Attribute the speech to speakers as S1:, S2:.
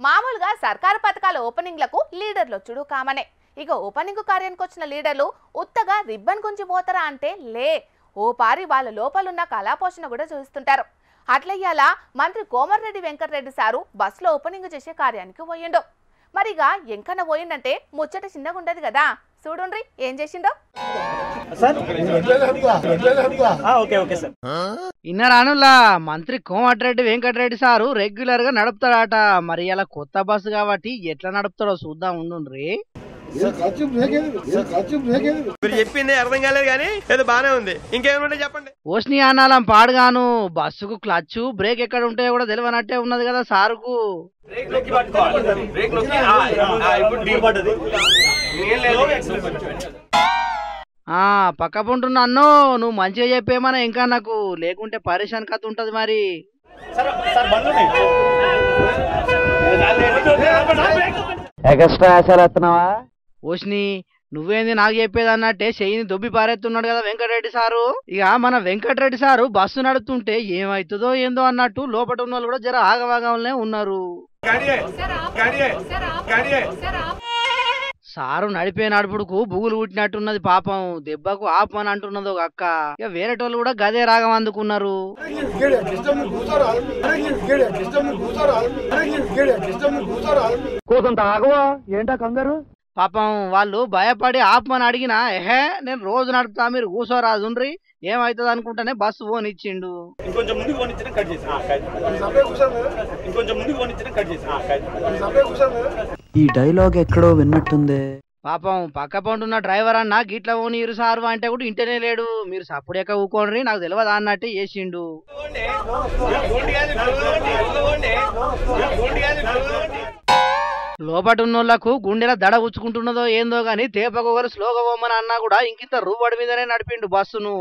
S1: మామూలుగా సర్కారు పథకాల ఓపెనింగ్లకు లీడర్లు వచ్చుడు కామనే. ఇక ఓపెనింగ్ కార్యానికి వచ్చిన లీడర్లు ఉత్తగా రిబ్బన్ గుంజి పోతారా అంటే లే, ఓ పారి వాళ్ళ లోపలున్న కళాపోషణ కూడా చూస్తుంటారు. అట్లయ్యాలా మంత్రి కోమర్రెడ్డి వెంకటరెడ్డి సారు బస్సులో ఓపెనింగ్ చేసే కార్యానికి పోయిండు. మరిగా ఎంకన్న పోయిందంటే ముచ్చట చిన్నగా ఉండదు కదా. చూడుండ్రి ఏం చేసిండో.
S2: ఇన్నరానులా మంత్రి కోమటిరెడ్డి వెంకటరెడ్డి సారు రెగ్యులర్ గా నడుపుతాడట. మరి అలా కొత్త బస్సు కాబట్టి ఎట్లా నడుపుతాడో చూద్దాం ఉండుండ్రి.
S3: మీరు చెప్పింది అర్థం కాలేదు కానీ ఏదో బానే ఉంది. ఇంకేమైనా చెప్పండి.
S2: ఓష్ని అనాలం పాడుగాను. బస్సుకు క్లచ్ బ్రేక్ ఎక్కడ ఉంటాయో కూడా తెలియనట్టే ఉన్నది కదా సారుకు. పక్క పుంటున్నా అన్నో, నువ్వు మంచిగా చెప్పేమన్నా ఇంకా నాకు, లేకుంటే పరేషాన్ కథ ఉంటది మరి. ఓష్ని నువ్వేంది నాకు చెప్పేది అన్నట్టే చెయ్యిని దొబ్బి పారేస్తున్నాడు కదా వెంకటరెడ్డి సారు. ఇక మన వెంకటరెడ్డి సారు బస్సు నడుపుతుంటే ఏమైతుందో ఏందో అన్నట్టు లోపల ఉన్న వాళ్ళు కూడా జర ఆగవాగంలోనే ఉన్నారు. సారు నడిపే నడుపుడుకు బుగులు పుట్టినట్టున్నది పాపం. దెబ్బకు ఆపని అంటున్నది ఒక అక్క. ఇక వేరేటోళ్ళు కూడా గదే రాగం అందుకున్నారు. ఏంటా కంగారు పాపం. వాళ్ళు భయపడి ఆపమని అడిగినా ఎహే నేను రోజు నడుపుతా మీరు కూసోరాజుండ్రి ఏమైతుంది అనుకుంటానే బస్సు పోనిచ్చిండు.
S4: ఈ డైలాగ్ ఎక్కడో విన్నట్టుంది.
S2: పాపం పక్క పంటున్న డ్రైవర్ అన్న గిట్ల పోనీరు సారు అంటే కూడా ఇంటనే లేడు. మీరు సప్పుడెక్క ఊకోండ్రి నాకు తెలియదు అన్నట్టే చేసిండు. లోపటున్నోళ్లకు గుండెల దడ ఉచ్చుకుంటున్నదో ఏందో గాని తేపకొకరు స్లోగా పోమని అన్నా కూడా ఇంకింత రూబడి మీదనే నడిపిండు బస్సును.